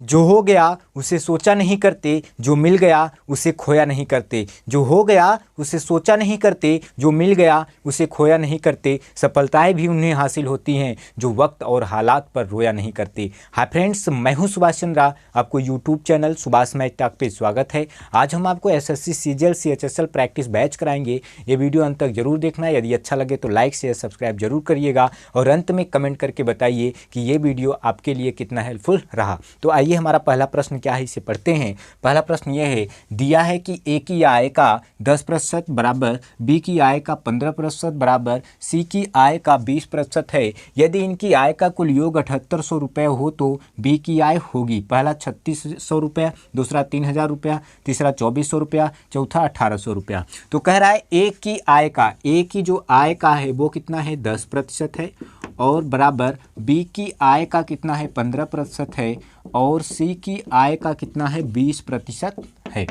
जो हो गया उसे सोचा नहीं करते, जो मिल गया उसे खोया नहीं करते। जो हो गया उसे सोचा नहीं करते, जो मिल गया उसे खोया नहीं करते। सफलताएं भी उन्हें हासिल होती हैं जो वक्त और हालात पर रोया नहीं करते। हाय फ्रेंड्स, मैं हूं सुभाष चंद्रा, आपको YouTube channel Subhash math talk पे स्वागत है। आज हम आपको SSC CGL CHSL practice batch कराएंगे। ये वीडियो अंत तक जरूर देखना। यदि अच्छा लगे तो लाइक शेयर सब्सक्राइब जरूर करिएगा और अंत में कमेंट करके बताइए कि ये वीडियो आपके लिए कितना हेल्पफुल रहा। तो आइए हमारा पहला प्रश्न क्या है इसे पढ़ते हैं। पहला प्रश्न यह है, दिया है कि ए की आय का 10% बराबर बी की आय का 15% बराबर सी की आय का 20% है। यदि इनकी आय का कुल योग 7800 रुपये हो तो बी की आय होगी। पहला 3600 रुपया, दूसरा 3000 रुपया, तीसरा 2400 रुपया, चौथा 1800 रुपया। तो कह रहा है ए की आय का, ए की जो आय का है वो कितना है 10% है और बराबर बी की आय का कितना है 15% है और सी की आय का कितना है 20% है।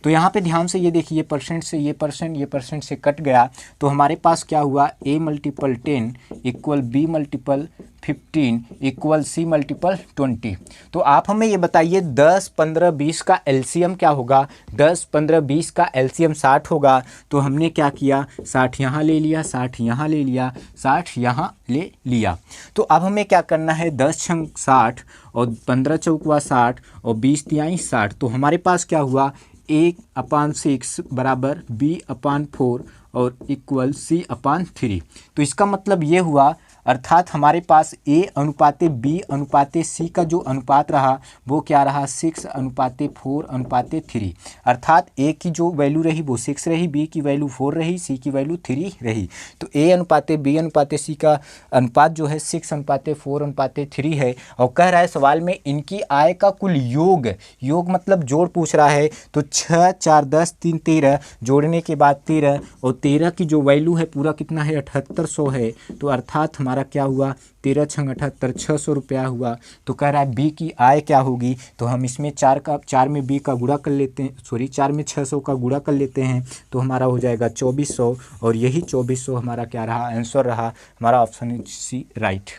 तो यहाँ पे ध्यान से ये देखिए, परसेंट से ये परसेंट से कट गया तो हमारे पास क्या हुआ, a multiple 10 equal b multiple 15 equal c multiple 20। तो आप हमें ये बताइए 10, 15, 20 का एलसीएम क्या होगा। 10, 15, 20 का एलसीएम 60 होगा। तो हमने क्या किया, 60 यहाँ ले लिया, 60 यहाँ ले लिया, 60 यहाँ ले लिया। तो अब हमें क्या करना है, 10 छंग 60 और 15 चौकुआ 60 और 20 तिहाई 60। तो हमारे पास क्या हुआ, 1/6 बराबर b/4 और इक्वल c/3। तो इसका मतलब ये हुआ, अर्थात हमारे पास a अनुपाते b अनुपाते c का जो अनुपात रहा वो क्या रहा, 6:4:3। अर्थात a की जो वैल्यू रही वो 6 रही, b की वैल्यू 4 रही, c की वैल्यू 3 रही। तो a अनुपाते b अनुपाते c का अनुपात जो है 6:4:3 है। और कह रहा है सवाल में इनकी आय का कुल योग, योग मतलब जोड़ पूछ रहा है। तो 6, 4, 10, 3, 13 जोड़ने के बाद 13 और 13 की जो वैल्यू है पूरा कितना है 7800 है। तो अर्थात हमारा क्या हुआ, 13 छंग 78, 600 रुपया हुआ। तो कह रहा है बी की आय क्या होगी। तो हम इसमें 4 में बी का गुणा कर लेते हैं, 4 में 600 का गुणा कर लेते हैं तो हमारा हो जाएगा 2400 और यही 2400 हमारा क्या रहा, आंसर रहा। हमारा ऑप्शन सी राइट।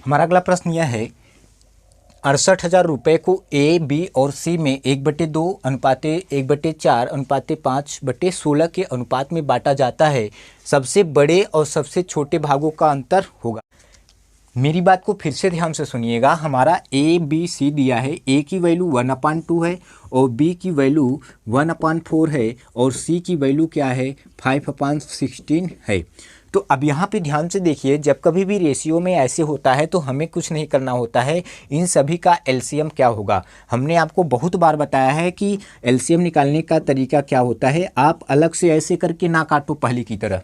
हमारा अगला प्रश्न यह है, 68,000 रुपये को ए, बी और सी में 1/2 अनुपाते 1/4 अनुपाते 5/16 के अनुपात में बांटा जाता है। सबसे बड़े और सबसे छोटे भागों का अंतर होगा। मेरी बात को फिर से ध्यान से सुनिएगा। हमारा ए बी सी दिया है, ए की वैल्यू 1/2 है और बी की वैल्यू 1/4 है और सी की वैल्यू क्या है 5/16 है। तो अब यहाँ पे ध्यान से देखिए, जब कभी भी रेशियो में ऐसे होता है तो हमें कुछ नहीं करना होता है, इन सभी का एलसीएम क्या होगा। हमने आपको बहुत बार बताया है कि एलसीएम निकालने का तरीका क्या होता है। आप अलग से ऐसे करके ना काटो पहले की तरह।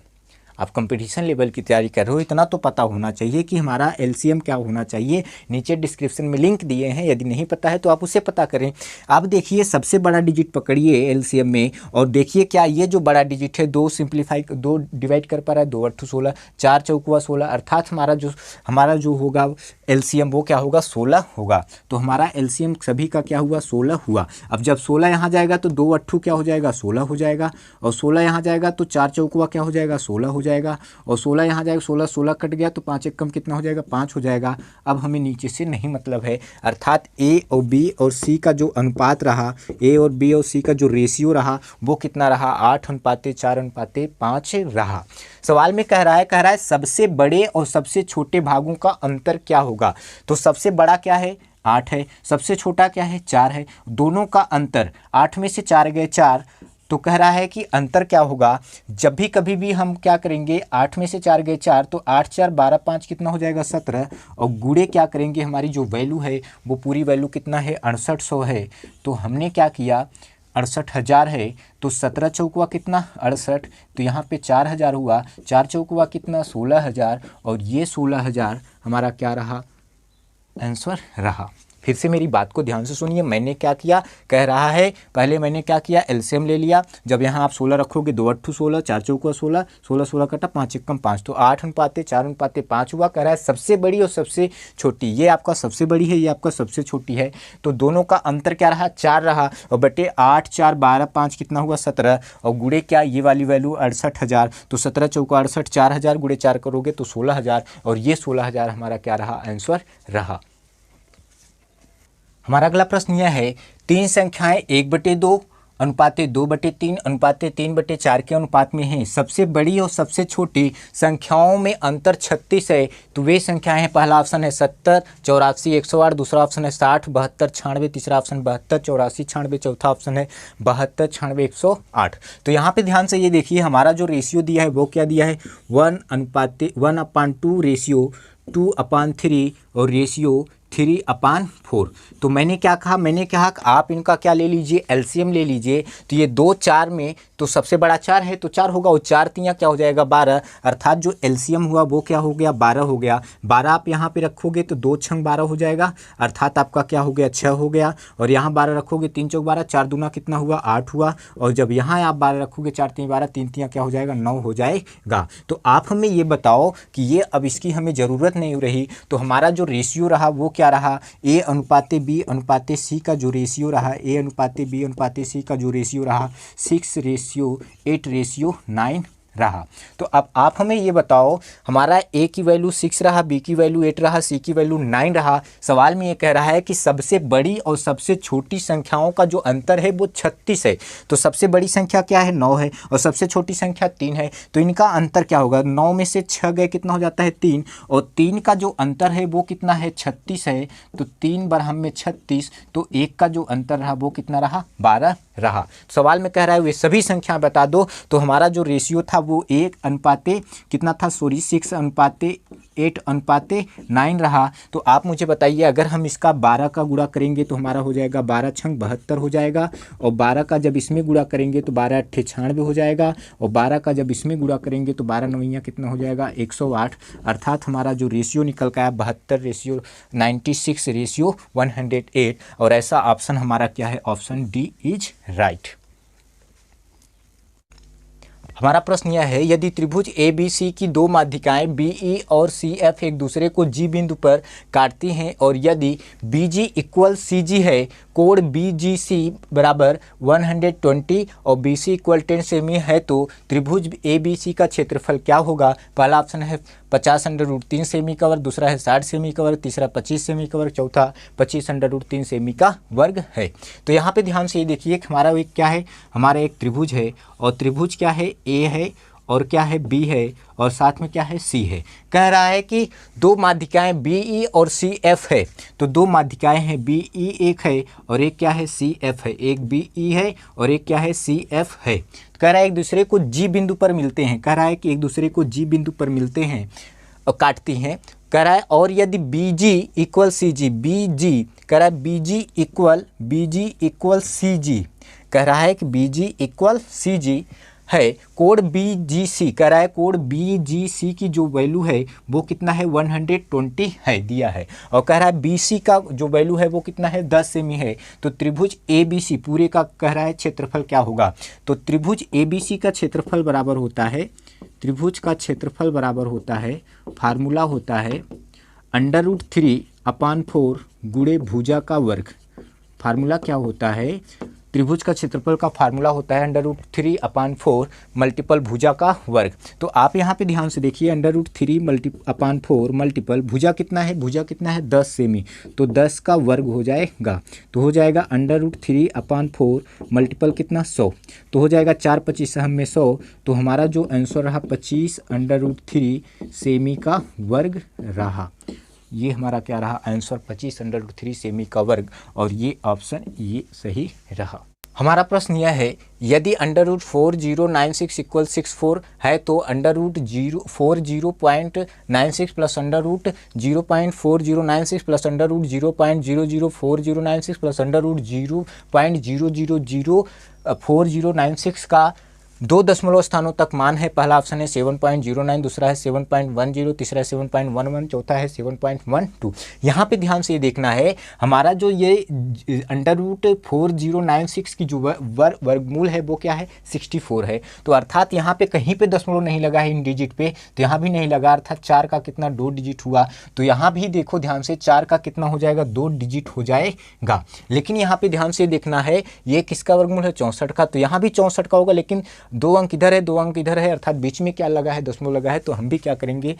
आप कंपटीशन लेवल की तैयारी कर रहे हो, इतना तो पता होना चाहिए कि हमारा एलसीएम क्या होना चाहिए। नीचे डिस्क्रिप्शन में लिंक दिए हैं, यदि नहीं पता है तो आप उसे पता करें। आप देखिए सबसे बड़ा डिजिट पकड़िए एलसीएम में और देखिए क्या ये जो बड़ा डिजिट है 2 डिवाइड कर पा रहा है, 2 16, 4 चौकुआ 16। अर्थात हमारा जो होगा एलसीएम वो क्या होगा, 16 होगा। तो हमारा एलसीएम सभी का क्या हुआ, 16 हुआ। अब जब 16 यहाँ जाएगा तो 2 8 क्या हो जाएगा, 16 हो जाएगा और 16 यहाँ जाएगा तो 4 चौकुआ क्या हो जाएगा, 16 हो जाएगा और 16 यहाँ जाएगा, 16 कट गया तो 5 एक कम कितना हो जाएगा, 5 हो जाएगा। अब हमें नीचे से नहीं मतलब है, अर्थात ए और बी और सी का जो अनुपात रहा, ए और बी और सी का जो रेशियो रहा वो कितना रहा, 8:4:5 रहा। सवाल में कह रहा है सबसे बड़े और सबसे छोटे भागों का अंतर क्या होगा। तो सबसे बड़ा क्या है, 8 है, सबसे छोटा क्या है, 4 है। दोनों का अंतर 8 में से 4 गए 4। तो कह रहा है कि अंतर क्या होगा, जब भी कभी भी हम क्या करेंगे, 8 में से 4 गए 4 तो 8 4 12 5 कितना हो जाएगा, 17 और गुणे क्या करेंगे, हमारी जो वैल्यू है वो पूरी वैल्यू कितना है 6800 है। तो हमने क्या किया, 68,000 है तो 17 चौकुआ कितना 68, तो यहाँ पे 4000 हुआ, 4 चौकुआ कितना 16,000 और ये 16,000 हमारा क्या रहा, आंसर रहा। फिर से मेरी बात को ध्यान से सुनिए, मैंने क्या किया, कह रहा है पहले मैंने क्या किया, एलसीएम ले लिया। जब यहाँ आप 16 रखोगे 2 8 16, 4 चौकुआ 16, 16 16 कटा 5 एक कम 5, तो 8:4:5 हुआ। कह रहा है सबसे बड़ी और सबसे छोटी, ये आपका सबसे बड़ी है, ये आपका सबसे छोटी है। तो दोनों का अंतर क्या रहा, 4 रहा और बटे 8 4 12 5 कितना हुआ 17 और गुणे क्या, ये वाली वैल्यू 68,000। तो 17 चौका 68, 4000 गुणे 4 करोगे तो 16,000 और ये 16,000 हमारा क्या रहा, आंसर रहा। हमारा अगला प्रश्न यह है, तीन संख्याएं 1/2 अनुपाते 2/3 अनुपाते 3/4 के अनुपात में हैं। सबसे बड़ी और सबसे छोटी संख्याओं में अंतर 36 है, तो वे संख्याएं हैं। पहला ऑप्शन है 70, 84, 108, दूसरा ऑप्शन है 60, 72, 96, तीसरा ऑप्शन 72, 84, 96, चौथा ऑप्शन है 72, 96, 108। तो यहाँ पे ध्यान से ये देखिए, हमारा जो रेशियो दिया है वो क्या दिया है, 1:2 रेशियो 2/3 और रेशियो 3/4। तो मैंने क्या कहा, मैंने कहा कि आप इनका क्या ले लीजिए, एलसीएम ले लीजिए। तो ये 2 4 में, तो सबसे बड़ा 4 है तो 4 होगा, और 4 3 क्या हो जाएगा 12, अर्थात जो एलसीएम हुआ वो क्या हो गया 12 हो गया। 12 आप यहाँ पे रखोगे तो 2 छंग 12 हो जाएगा, अर्थात आपका क्या हो गया 6 हो गया। और यहाँ 12 रखोगे 3 चौक 12, 4 दूना कितना हुआ 8 हुआ। और जब यहाँ आप 12 रखोगे 4 3 12, 3 3 क्या हो जाएगा 9 हो जाएगा। तो आप हमें ये बताओ कि ये अब इसकी हमें ज़रूरत नहीं रही, तो हमारा जो रेशियो रहा वो क्या रहा, ए अनुपाते बी अनुपाते सी का जो रेशियो रहा, ए अनुपाते बी अनुपाते सी का जो रेशियो रहा 6:8:9 रहा। तो अब आप हमें ये बताओ, हमारा ए की वैल्यू 6 रहा, बी की वैल्यू 8 रहा, सी की वैल्यू 9 रहा। सवाल में ये कह रहा है कि सबसे बड़ी और सबसे छोटी संख्याओं का जो अंतर है वो 36 है। तो सबसे बड़ी संख्या क्या है 9 है, और सबसे छोटी संख्या 3 है। तो इनका अंतर क्या होगा, 9 में से 6 गए कितना हो जाता है 3, और 3 का जो अंतर है वो कितना है 36 है। तो 3 बरहम में 36, तो 1 का जो अंतर रहा वो कितना रहा 12 रहा। सवाल में कह रहा है वे सभी संख्या बता दो। तो हमारा जो रेशियो था वो 1 अनुपाते कितना था, 6:8:9 रहा। तो आप मुझे बताइए, अगर हम इसका 12 का गुणा करेंगे तो हमारा हो जाएगा 12 छंग 72 हो जाएगा, और 12 का जब इसमें गुणा करेंगे तो 12 8 96 हो जाएगा, और 12 का जब इसमें गुणा करेंगे तो 12 9 कितना हो जाएगा 108। अर्थात हमारा जो रेशियो निकल का है 72:96:108, और ऐसा ऑप्शन हमारा क्या है, ऑप्शन डी इज राइट। हमारा प्रश्न यह है, यदि त्रिभुज ए बी सी की दो माध्यिकाएं बी ई और सी एफ एक दूसरे को जी बिंदु पर काटती हैं, और यदि बी जी इक्वल सी जी है, कोण बी जी सी बराबर 120 और बी सी इक्वल 10 सेमी है, तो त्रिभुज ए बी सी का क्षेत्रफल क्या होगा। पहला ऑप्शन है 50√3 सेमी का वर्ग, दूसरा है 60 सेमी का वर्ग, तीसरा 25 सेमी का वर्ग, चौथा 25√3 सेमी का वर्ग है। तो यहाँ पे ध्यान से ये देखिए कि हमारा एक क्या है, हमारा एक त्रिभुज है, और त्रिभुज क्या है ए है, और क्या है बी है, और साथ में क्या है सी है। कह रहा है कि दो माध्यिकाएं बी ई और सी एफ है। तो दो माध्यिकाएं हैं, बी ई एक है और एक क्या है सी एफ है, एक बी ई है और एक क्या है सी एफ है। कह रहा है एक दूसरे को जी बिंदु पर मिलते हैं, कह रहा है कि एक दूसरे को जी बिंदु पर मिलते हैं और काटती हैं। कह रहा है और यदि बी जी इक्वल सी जी, बी जी कह रहा है बी जी इक्वल सी जी, कह रहा है कि बी जी इक्वल सी जी है, कोण बी जी सी कह रहा है, कोण बी जी सी की जो वैल्यू है वो कितना है 120 है दिया है, और कह रहा है बी सी का जो वैल्यू है वो कितना है 10 सेमी है। तो त्रिभुज ए बी सी पूरे का कह रहा है क्षेत्रफल क्या होगा। तो त्रिभुज ए बी सी का क्षेत्रफल बराबर होता है, त्रिभुज का क्षेत्रफल बराबर होता है, फार्मूला होता है √3/4 गुणे भुजा का वर्ग। फार्मूला क्या होता है, त्रिभुज का क्षेत्रफल का फार्मूला होता है √3/4 मल्टीपल भुजा का वर्ग। तो आप यहाँ पे ध्यान से देखिए, √3/4 मल्टीपल भुजा कितना है, भुजा कितना है 10 सेमी, तो 10 का वर्ग हो जाएगा, तो हो जाएगा √3/4 मल्टीपल कितना 100, तो हो जाएगा 4 25 में 100। तो हमारा जो आंसर रहा 25√3 सेमी का वर्ग रहा। ये हमारा क्या रहा आंसर 25√3 सेमी का वर्ग, और ये ऑप्शन ये सही रहा। हमारा प्रश्न यह है, यदि √4096 = 64 है, तो √40.96 प्लस √0.4096 प्लस √0.004096 प्लस √0.0004096 का 2 दशमलव स्थानों तक मान है। पहला ऑप्शन है 7.09, दूसरा है 7.10, तीसरा है 7.11, चौथा है 7.12। यहाँ पे ध्यान से ये देखना है, हमारा जो ये √4096 की जो वर्गमूल है वो क्या है 64 है। तो अर्थात यहाँ पे कहीं पे दशमलव नहीं लगा है इन डिजिट पे, तो यहाँ भी नहीं लगा, अर्थात 4 का कितना 2 डिजिट हुआ। तो यहाँ भी देखो ध्यान से 4 का कितना हो जाएगा 2 डिजिट हो जाएगा। लेकिन यहाँ पे ध्यान से देखना है, ये किसका वर्गमूल है 64 का, तो यहाँ भी 64 का होगा, लेकिन 2 अंक इधर है 2 अंक इधर है, अर्थात बीच में क्या लगा है दशमलव लगा है। तो हम भी क्या करेंगे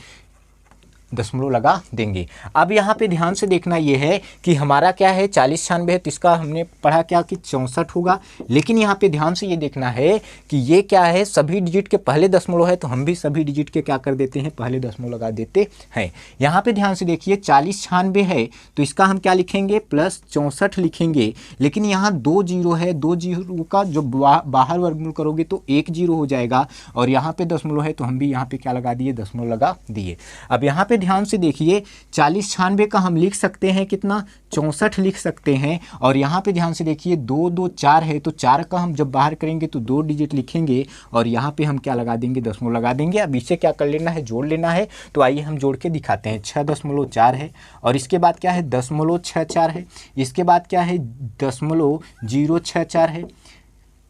दशमलव लगा देंगे। अब यहाँ पे ध्यान से देखना ये है कि हमारा क्या है 40 96 है, तो इसका हमने पढ़ा क्या कि 64 होगा। लेकिन यहाँ पे ध्यान से ये देखना है कि ये क्या है, सभी डिजिट के पहले दशमलव है, तो हम भी सभी डिजिट के क्या कर देते हैं, पहले दशमलव लगा देते हैं। यहाँ पे ध्यान से देखिए 40 96 है, तो इसका हम क्या लिखेंगे, प्लस 64 लिखेंगे। लेकिन यहाँ 2 जीरो है, 2 जीरो का जो बाहर वर्गमूल करोगे तो 1 जीरो हो जाएगा, और यहाँ पे दशमलव है तो हम भी यहाँ पे क्या लगा दिए, दशमलव लगा दिए। अब यहाँ पे ध्यान से देखिए 40 96 का हम लिख सकते हैं कितना, 64 लिख सकते हैं। और यहाँ पे ध्यान से देखिए 2 2 4 है, तो 4 का हम जब बाहर करेंगे तो 2 डिजिट लिखेंगे, और यहाँ पे हम क्या लगा देंगे, दशमलव लगा देंगे। अब इसे क्या कर लेना है, जोड़ लेना है। तो आइए हम जोड़ के दिखाते हैं। 6.4 है, और इसके बाद क्या है, 0.64 है, इसके बाद क्या है 0.064 है,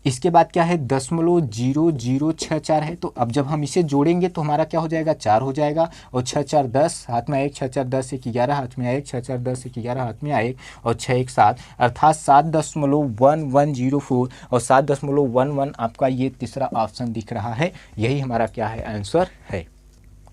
इसके बाद क्या है 0.0064 है। तो अब जब हम इसे जोड़ेंगे तो हमारा क्या हो जाएगा, 4 हो जाएगा, और 6 4 10 हाथ में आए, 6 4 10 1 11 हाथ में आए, 6 4 10 1 11 हाथ में आए, और 6 1 7, अर्थात 7.1104 और 7.11 आपका ये तीसरा ऑप्शन दिख रहा है। यही हमारा क्या है, आंसर है।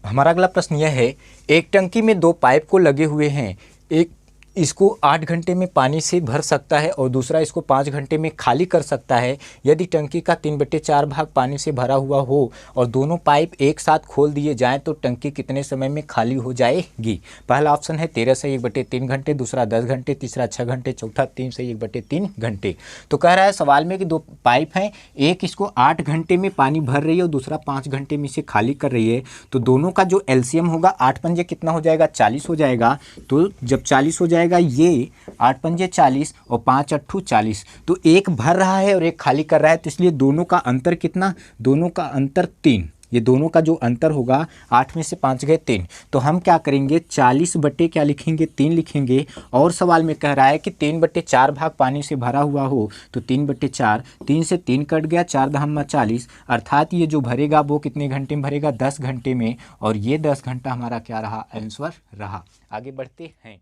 हमारा अगला प्रश्न यह है, एक टंकी में 2 पाइप को लगे हुए हैं, एक इसको 8 घंटे में पानी से भर सकता है और दूसरा इसको 5 घंटे में खाली कर सकता है। यदि टंकी का 3/4 भाग पानी से भरा हुआ हो और दोनों पाइप एक साथ खोल दिए जाएं तो टंकी कितने समय में खाली हो जाएगी। पहला ऑप्शन है 13 से 1/3 घंटे, दूसरा 10 घंटे, तीसरा 6 घंटे, चौथा 3 से 1/3 घंटे। तो कह रहा है सवाल में कि 2 पाइप हैं, एक इसको 8 घंटे में पानी भर रही है और दूसरा 5 घंटे में इसे खाली कर रही है। तो दोनों का जो एलसीएम होगा 8 पंजे कितना हो जाएगा, 40 हो जाएगा। तो जब 40 हो जाएगा, ये 8 पंजे 40 और 5 अट्ठू 40, तो एक भर रहा है और एक खाली कर रहा है, तो इसलिए दोनों का अंतर कितना, दोनों का अंतर 3। ये दोनों का जो अंतर होगा, 8 में से 5 गए 3, तो हम क्या करेंगे 40 बटे क्या लिखेंगे, 3 लिखेंगे। और सवाल में कह रहा है कि 3/4 भाग पानी से भरा हुआ हो, तो 3/4, 3 से 3 कट गया, 4 दहम 40, अर्थात ये जो भरेगा वो कितने घंटे में भरेगा, 10 घंटे में। और ये 10 घंटा हमारा क्या रहा, आंसर रहा। आगे बढ़ते हैं।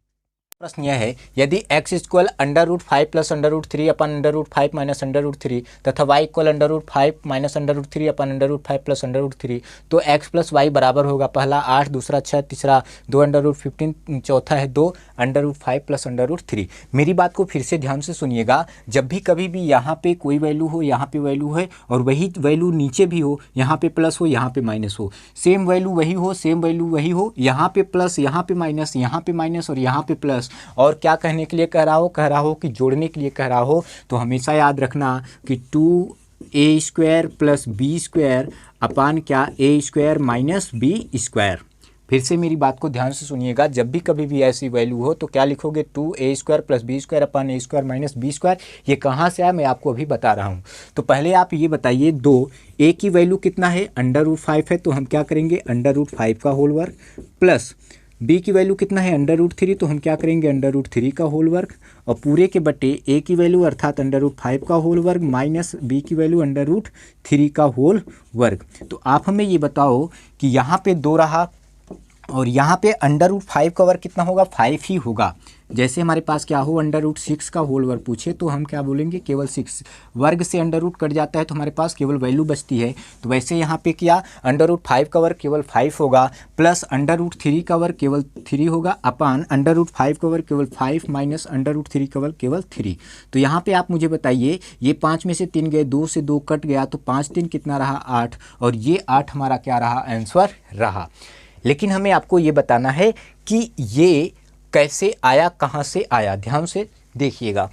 प्रश्न यह है, यदि x इक्वल √5 प्लस √3 अपन √5 माइनस √3 तथा y इक्वल √5 माइनस √3 अपन √5 प्लस √3, तो x प्लस वाई बराबर होगा, पहला 8, दूसरा 6, तीसरा 2 √15, चौथा है 2 √5 प्लस √3। मेरी बात को फिर से ध्यान से सुनिएगा, जब भी कभी भी यहाँ पे कोई वैल्यू हो, यहाँ पे वैल्यू है, और वही वैल्यू नीचे भी हो, यहाँ पे प्लस हो, यहाँ पे माइनस हो, सेम वैल्यू वही हो, सेम वैल्यू वही हो, यहाँ पे प्लस, यहाँ पे माइनस, यहाँ पे माइनस और यहाँ पे प्लस, और क्या कहने के लिए कह रहा हो कि जोड़ने के लिए कह रहा हो, तो हमेशा याद रखना कि 2a² प्लस b² अपान क्या, a² माइनस b²। फिर से मेरी बात को ध्यान से सुनिएगा, जब भी कभी भी ऐसी वैल्यू हो तो क्या लिखोगे, 2a² प्लस b² अपान a² माइनस b²। ये कहाँ से आया मैं आपको अभी बता रहा हूँ। तो पहले आप ये बताइए, 2a की वैल्यू कितना है, √5 है, तो हम क्या करेंगे √5 का होल वर्ग, प्लस b की वैल्यू कितना है √3, तो हम क्या करेंगे √3 का होल वर्ग, और पूरे के बटे a की वैल्यू अर्थात √5 का होल वर्ग माइनस b की वैल्यू √3 का होल वर्ग। तो आप हमें ये बताओ कि यहाँ पे 2 रहा और यहाँ पे √5 का वर्ग कितना होगा, 5 ही होगा। जैसे हमारे पास क्या हो, √6 का होल वर्ग पूछे तो हम क्या बोलेंगे, केवल 6, वर्ग से √ कट जाता है तो हमारे पास केवल वैल्यू बचती है। तो वैसे यहाँ पे क्या, √5 का वर्ग केवल 5 होगा, प्लस √3 का वर्ग केवल 3 होगा, अपान √5 का वर्ग केवल 5 माइनस √3 का वर्ग केवल 3। तो यहाँ पे आप मुझे बताइए, ये 5 में से 3 गए, 2 से 2 कट गया, तो 5 3 कितना रहा, 8, और ये 8 हमारा क्या रहा, आंसर रहा। लेकिन हमें आपको ये बताना है कि ये कैसे आया, कहाँ से आया, ध्यान से देखिएगा।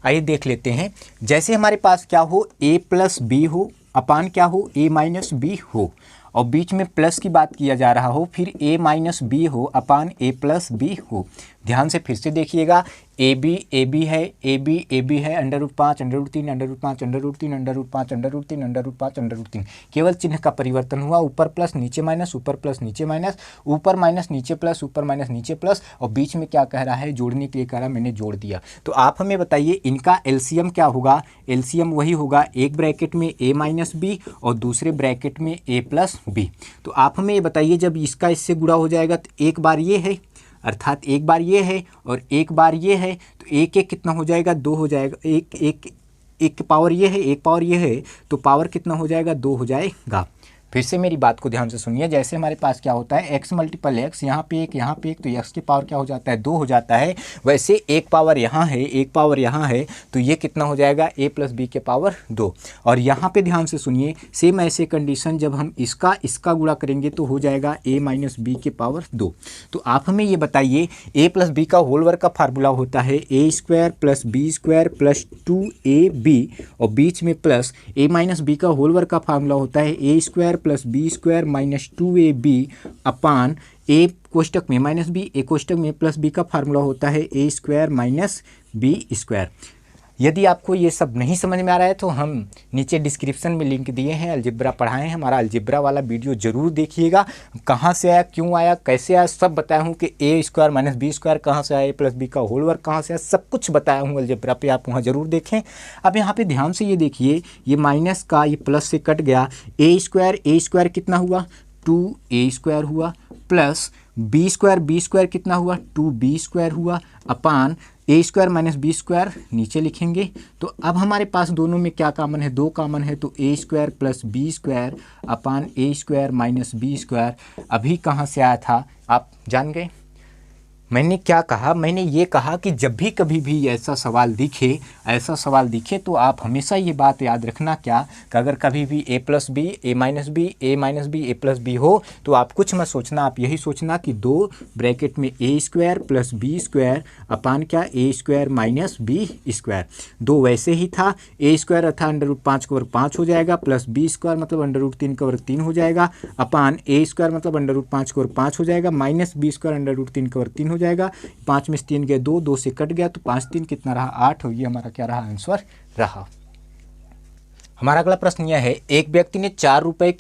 आइए देख लेते हैं। जैसे हमारे पास क्या हो, a प्लस बी हो अपान क्या हो, a माइनस बी हो, और बीच में प्लस की बात किया जा रहा हो, फिर a माइनस बी हो अपान a प्लस बी हो। ध्यान से फिर से देखिएगा, ए बी है, ए बी है, √5 √3 √5 √3 √5 √3 √5 √3, केवल चिन्ह का परिवर्तन हुआ, ऊपर प्लस नीचे माइनस, ऊपर प्लस नीचे माइनस, ऊपर माइनस नीचे प्लस, ऊपर माइनस नीचे प्लस, और बीच में क्या कह रहा है, जोड़ने के लिए कह रहा है, मैंने जोड़ दिया। तो आप हमें बताइए इनका एलसीएम क्या होगा, एलसीएम वही होगा, एक ब्रैकेट में a माइनस बी और दूसरे ब्रैकेट में a प्लस बी। तो आप हमें ये बताइए, जब इसका इससे गुणा हो जाएगा तो एक बार ये है, अर्थात एक बार ये है और एक बार ये है, तो एक एक कितना हो जाएगा, 2 हो जाएगा, एक पावर ये है, एक पावर ये है, तो पावर कितना हो जाएगा, 2 हो जाएगा। फिर से मेरी बात को ध्यान से सुनिए। जैसे हमारे पास क्या होता है x मल्टीपल एक्स, यहाँ पे एक यहाँ पे एक, तो x की पावर क्या हो जाता है 2 हो जाता है। वैसे एक पावर यहाँ है, एक पावर यहाँ है, तो ये कितना हो जाएगा a प्लस बी के पावर 2। और यहाँ पे ध्यान से सुनिए, सेम ऐसे कंडीशन जब हम इसका गुणा करेंगे तो हो जाएगा a माइनस बी के पावर 2। तो आप हमें ये बताइए a प्लस बी का होल वर्ग का फार्मूला होता है a square plus B square plus 2ab, और बीच में प्लस a माइनस बी का होल वर्ग का फार्मूला होता है a square plus B square minus 2ab upon a कोष्टक में माइनस बी, a कोष्टक में प्लस बी का फार्मूला होता है a square minus B square. यदि आपको ये सब नहीं समझ में आ रहा है तो हम नीचे डिस्क्रिप्शन में लिंक दिए हैं, अलजेब्रा पढ़ाए हैं, हमारा अलजेब्रा वाला वीडियो ज़रूर देखिएगा। कहाँ से आया, क्यों आया, कैसे आया, सब बताया हूँ कि ए स्क्वायर माइनस बी स्क्वायर कहाँ से आया, ए प्लस बी का होल वर्ग कहाँ से आया, सब कुछ बताया हूँ अलजेब्रा पे, आप वहाँ ज़रूर देखें। अब यहाँ पे ध्यान से ये देखिए, ये माइनस का ये प्लस से कट गया, ए स्क्वायर कितना हुआ 2a स्क्वायर हुआ, प्लस बी स्क्वायर कितना हुआ 2b स्क्वायर हुआ, अपान A square minus B square नीचे लिखेंगे। तो अब हमारे पास दोनों में क्या कॉमन है, 2 कॉमन है, तो A square plus B square upon A square minus B square. अभी कहाँ से आया था आप जान गए। मैंने क्या कहा, मैंने ये कहा कि जब भी कभी भी ऐसा सवाल दिखे तो आप हमेशा ये बात याद रखना क्या, कि अगर कभी भी a plus B A minus B A plus B हो तो आप कुछ मत सोचना, आप यही सोचना कि 2 ब्रैकेट में a square plus B square upon क्या a square minus B square. 2 वैसे ही था, a स्क्वायर अर्थात अंडर रूट 5 का वर्ग 5 हो जाएगा, प्लस बी स्क्वायर मतलब अंडर रूट 3 का वर्ग 3 हो जाएगा, अपान a स्क्वायर मतलब अंडर रूट 5 का वर्ग 5 हो जाएगा, minus B square under root 3 का वर्ग 3 हो जाएगा। 5 में से 3 गए 2, 2 से कट गया, तो 5 3 कितना रहा 8, और ये हमारा क्या रहा आंसर रहा। हमारा अगला प्रश्न यह है, एक व्यक्ति ने 4 रुपए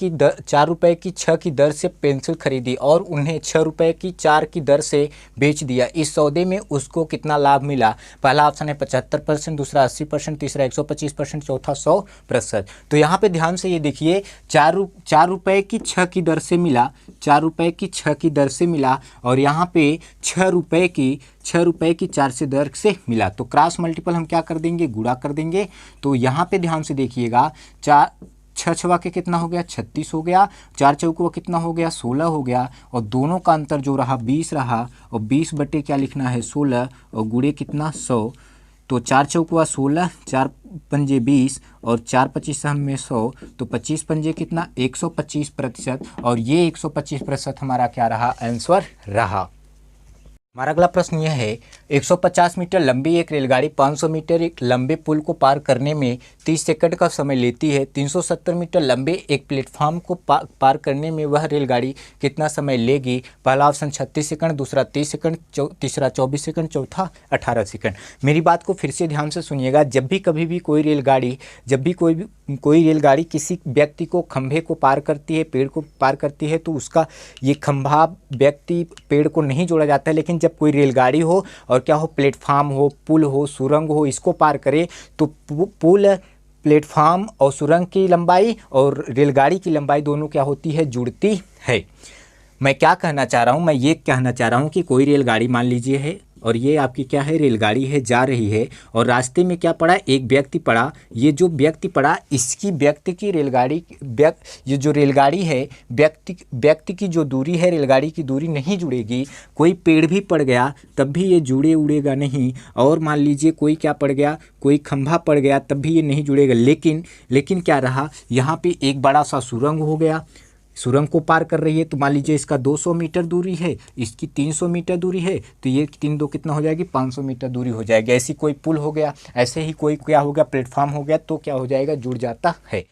की 6 की दर से पेंसिल खरीदी और उन्हें 6 रुपए की 4 की दर से बेच दिया। इस सौदे में उसको कितना लाभ मिला। पहला ऑप्शन है 75%, दूसरा 80%, तीसरा 125%, चौथा 100%। तो यहाँ पे ध्यान से ये देखिए, 4 रुपए की 6 की दर से मिला, 4 रुपए की 6 की दर से मिला, और यहाँ पे 6 रुपए की 4 से दर से मिला। तो क्रॉस मल्टीपल हम क्या कर देंगे, गुणा कर देंगे। तो यहाँ पे ध्यान से देखिएगा, 6 छवा के कितना हो गया 36 हो गया, 4 चौका कितना हो गया 16 हो गया, और दोनों का अंतर जो रहा 20 रहा, और 20 बटे क्या लिखना है 16, और गुणे कितना 100। तो 4 चौका 16, 4 पंजे 20, और 4 25 में 100, तो 25 पंजे कितना 125%, और ये 125% हमारा क्या रहा आंसर रहा। हमारा अगला प्रश्न यह है, 150 मीटर लंबी एक रेलगाड़ी 500 मीटर एक लंबे पुल को पार करने में 30 सेकंड का समय लेती है। 370 मीटर लंबे एक प्लेटफॉर्म को पार करने में वह रेलगाड़ी कितना समय लेगी। पहला ऑप्शन 36 सेकंड, दूसरा 30 सेकंड, तीसरा 24 सेकंड, चौथा 18 सेकंड। मेरी बात को फिर से ध्यान से सुनिएगा, जब भी कभी भी कोई रेलगाड़ी किसी व्यक्ति को खंभे को पार करती है, पेड़ को पार करती है, तो उसका ये खंभा व्यक्ति पेड़ को नहीं जोड़ा जाता है। लेकिन जब कोई रेलगाड़ी हो और क्या हो, प्लेटफार्म हो, पुल हो, सुरंग हो, इसको पार करे तो पुल, प्लेटफार्म और सुरंग की लंबाई और रेलगाड़ी की लंबाई दोनों क्या होती है, जुड़ती है। मैं क्या कहना चाह रहा हूँ, मैं ये कहना चाह रहा हूँ कि कोई रेलगाड़ी मान लीजिए है, और ये आपकी क्या है रेलगाड़ी है, जा रही है, और रास्ते में क्या पड़ा, एक व्यक्ति पड़ा। ये जो व्यक्ति पड़ा, इसकी व्यक्ति की रेलगाड़ी, ये जो रेलगाड़ी है, व्यक्ति की जो दूरी है, रेलगाड़ी की दूरी नहीं जुड़ेगी। कोई पेड़ भी पड़ गया तब भी ये उड़ेगा नहीं, और मान लीजिए कोई क्या पड़ गया, कोई खंभा पड़ गया तब भी ये नहीं जुड़ेगा। लेकिन क्या रहा, यहाँ पे एक बड़ा सा सुरंग हो गया, सुरंग को पार कर रही है। तो मान लीजिए इसका 200 मीटर दूरी है, इसकी 300 मीटर दूरी है, तो ये 3 2 कितना हो जाएगी 500 मीटर दूरी हो जाएगी। ऐसी कोई पुल हो गया, ऐसे ही कोई क्या हो गया प्लेटफॉर्म हो गया, तो क्या हो जाएगा, जुड़ जाता है।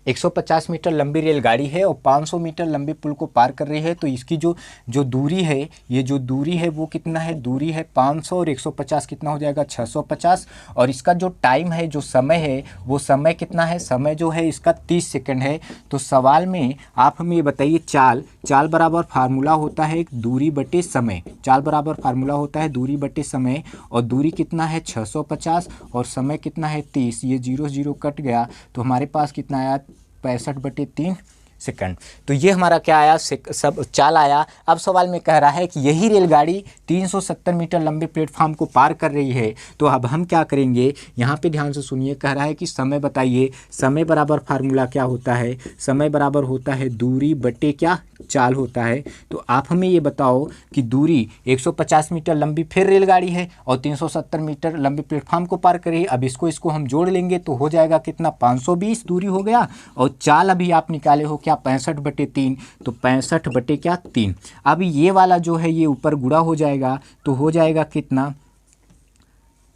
150 मीटर लंबी रेलगाड़ी है और 500 मीटर लंबे पुल को पार कर रही है, तो इसकी जो दूरी है, ये जो दूरी है वो कितना है, दूरी है 500, और 150 कितना हो जाएगा 650, और इसका जो टाइम है, जो समय है, वो समय कितना है, समय जो है इसका 30 सेकंड है। तो सवाल में आप हमें ये बताइए, चाल बराबर फार्मूला होता है दूरी बटे समय, चाल बराबर फार्मूला होता है दूरी बटे समय, और दूरी कितना है 650 और समय कितना है 30। ये 0 0 कट गया, तो हमारे पास कितना आया 65/3 सेकंड। तो ये हमारा क्या आया, सब चाल आया। अब सवाल में कह रहा है कि यही रेलगाड़ी 370 मीटर लंबे प्लेटफॉर्म को पार कर रही है। तो अब हम क्या करेंगे, यहाँ पे ध्यान से सुनिए, कह रहा है कि समय बताइए। समय बराबर फार्मूला क्या होता है, समय बराबर होता है दूरी बटे क्या, चाल होता है। तो आप हमें ये बताओ कि दूरी 150 मीटर लंबी फिर रेलगाड़ी है और 370 मीटर लंबे प्लेटफॉर्म को पार कर रही है। अब इसको हम जोड़ लेंगे तो हो जाएगा कितना, 520 दूरी हो गया। और चाल अभी आप निकाले हो क्या, 65/3, तो 65/3। अब ये वाला जो है ये ऊपर गुणा हो जाएगा तो हो जाएगा कितना,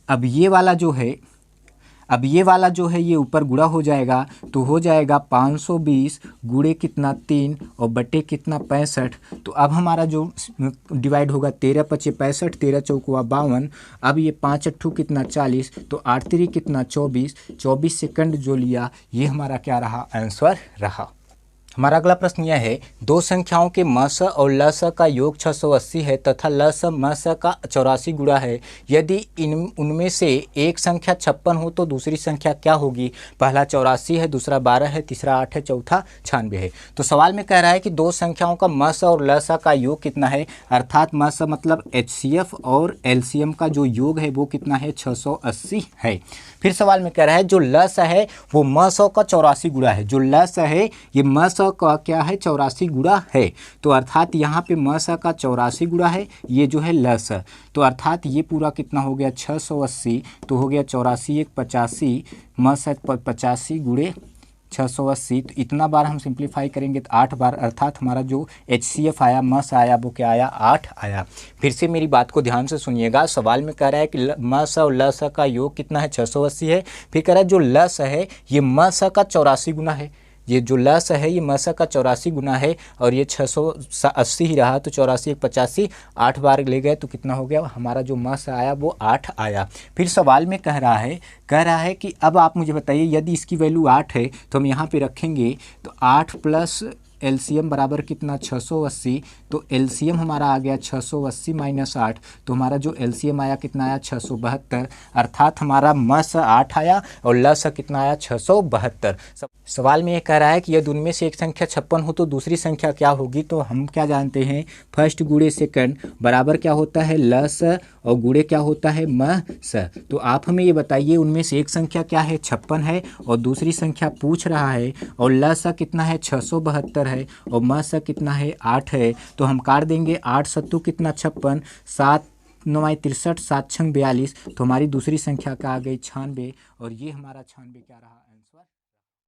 अब ये वाला जो है ये ऊपर गुणा हो जाएगा तो हो जाएगा 520 गुणे कितना 3 और बटे कितना 65। तो अब हमारा जो डिवाइड होगा 13 × 5 = 65, 13 × 4 = 52। अब ये 5 × 8 कितना 40, तो 8 × 3 कितना 24 सेकंड जो लिया, ये हमारा क्या रहा, आंसर रहा। हमारा अगला प्रश्न यह है, दो संख्याओं के मस और लस का योग 680 है तथा लस मस का 84 गुणा है। यदि उनमें से एक संख्या 56 हो तो दूसरी संख्या क्या होगी। पहला 84 है, दूसरा 12 है, तीसरा 8 है, चौथा 96 है। तो सवाल में कह रहा है कि दो संख्याओं का मस और लस का योग कितना है, अर्थात मस मतलब HCF और LCM का जो योग है वो कितना है, 680 है। फिर सवाल में कह रहा है जो लस है वो म100 का 84 गुणा है। जो लस है ये म100 का क्या है, 84 गुणा है। तो अर्थात यहाँ पे म100 का 84 गुणा है, ये जो है लस। तो अर्थात ये पूरा कितना हो गया, 680। तो हो गया 84 × 1 = 85, म100 85 गुणे 680। तो इतना बार हम सिंप्लीफाई करेंगे तो 8 बार, अर्थात हमारा जो HCF आया, मस आया, वो क्या आया, 8 आया। फिर से मेरी बात को ध्यान से सुनिएगा। सवाल में कह रहा है कि मस और लस का योग कितना है, 680 है। फिर कह रहा है जो लस है ये मस का 84 गुना है। ये जो लस है ये मस का 84 गुना है और ये 680 ही रहा। तो 84 × 1 = 85, 8 बार ले गए तो कितना हो गया, हमारा जो मस आया वो 8 आया। फिर सवाल में कह रहा है कि अब आप मुझे बताइए यदि इसकी वैल्यू 8 है तो हम यहाँ पे रखेंगे तो 8 प्लस LCM बराबर कितना, 680। तो LCM हमारा आ गया 680 - 8। तो हमारा जो LCM आया कितना आया, 672। अर्थात हमारा मस 8 आया और लस कितना आया, 672। सवाल में ये कह रहा है कि यदि उनमें से एक संख्या 56 हो तो दूसरी संख्या क्या होगी। तो हम क्या जानते हैं, फर्स्ट गुणे सेकंड बराबर क्या होता है, लस, और गुणे क्या होता है, मस। तो आप हमें ये बताइए उनमें से एक संख्या क्या है, 56 है, और दूसरी संख्या पूछ रहा है, और लस कितना है, 672 है, और मस कितना है, 8 है। तो हम काट देंगे, 8 सत्तू कितना 56, 7 9 63, 7 6 42। तो हमारी दूसरी संख्या क्या आ गई, 96। और ये हमारा 96 क्या रहा।